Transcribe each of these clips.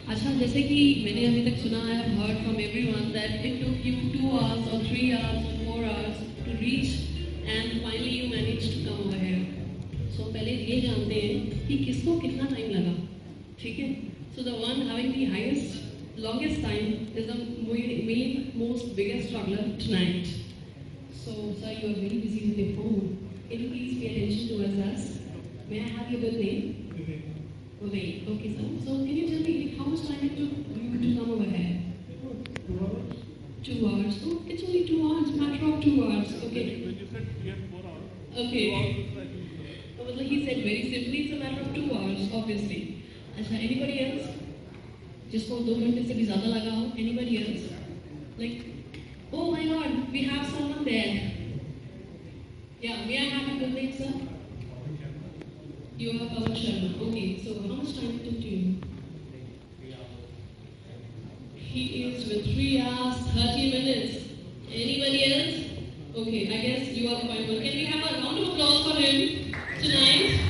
अच्छा, जैसे कि मैंने अभी तक सुना है, heard from everyone that it took you 2 hours or 3 hours or 4 hours to reach and finally you managed to come over here. So पहले ये जानते हैं कि किसको कितना टाइम लगा, ठीक है? So the one having the highest, longest time is the main most biggest struggler tonight. So sir, you are very busy with your phone. Can you please pay attention towards us? May I have your good name? Wait, okay, sir. So can you tell me how much time it took you to come over here? 2 hours. 2 hours. Oh, it's only 2 hours. Matter of 2 hours. Okay. When you said we had 4 hours. Okay. 2 hours is like you मतलब he said very simply, it's a matter of 2 hours, obviously. अच्छा, anybody else? जिसको 2 घंटे से भी ज़्यादा लगा हो? Anybody else? Like, oh my God, we have someone there. Yeah, may I have your good name, sir? You are Pawan Sharma. Okay, so how much time it took to you? He is with 3 hours, 30 minutes. Anybody else? Okay, I guess you are the final one. Can we have a round of applause for him tonight?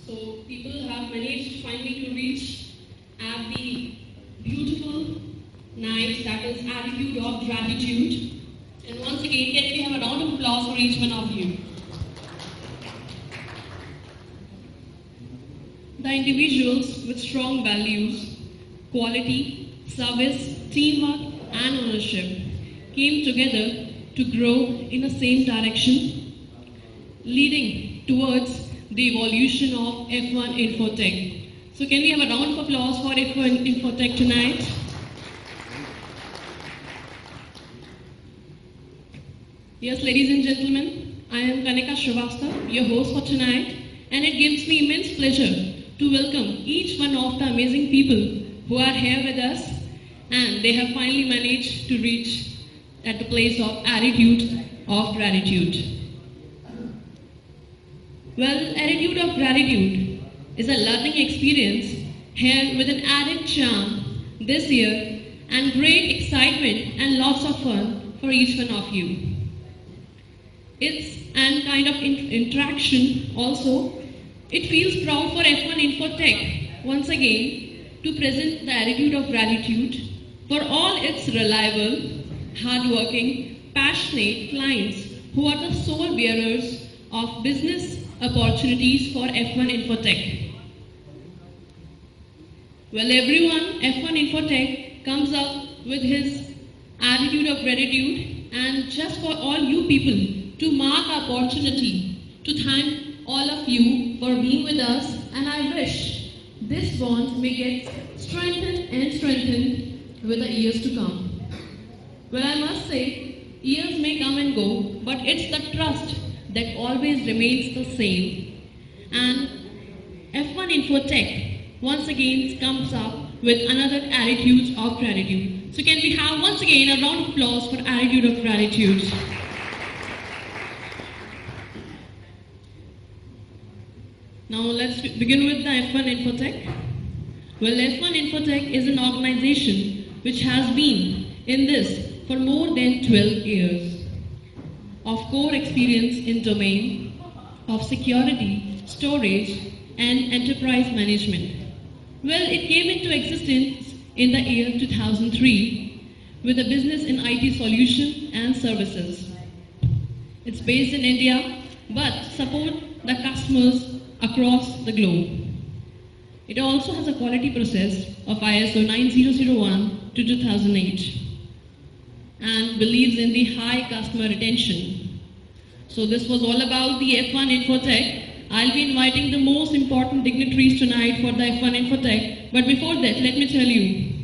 So people have managed finally to reach at the beautiful night that is attitude of gratitude. And once again, can we have a round of applause for each one of you? The individuals with strong values, quality, service, teamwork, and ownership came together to grow in the same direction, leading towards the evolution of F1 Infotech. So can we have a round of applause for F1 Infotech tonight? Yes, ladies and gentlemen, I am Kanika Srivastava, your host for tonight, and it gives me immense pleasure to welcome each one of the amazing people who are here with us, and they have finally managed to reach at the place of attitude of gratitude. Well, attitude of gratitude is a learning experience here with an added charm this year and great excitement and lots of fun for each one of you. It's an kind of interaction also. It feels proud for F1 Infotech once again to present the attitude of gratitude for all its reliable, hardworking, passionate clients who are the sole bearers of business opportunities for F1 Infotech. Well, everyone, F1 Infotech comes up with his attitude of gratitude, and just for all you people to mark our opportunity to thank all of you for being with us, and I wish this bond may get strengthened and strengthened with the years to come. Well, I must say, years may come and go, but it's the trust that always remains the same. And F1 Infotech once again comes up with another attitude of gratitude. So can we have once again a round of applause for attitude of gratitude? Now let's begin with the F1 Infotech. Well, F1 Infotech is an organization which has been in this for more than 12 years of core experience in domain of security, storage, and enterprise management. Well, it came into existence in the year 2003 with a business in IT solution and services. It's based in India, but support the customers across the globe. It also has a quality process of ISO 9001 to 2008 and believes in the high customer retention. So this was all about the F1 Infotech. I'll be inviting the most important dignitaries tonight for the F1 Infotech. But before that, let me tell you,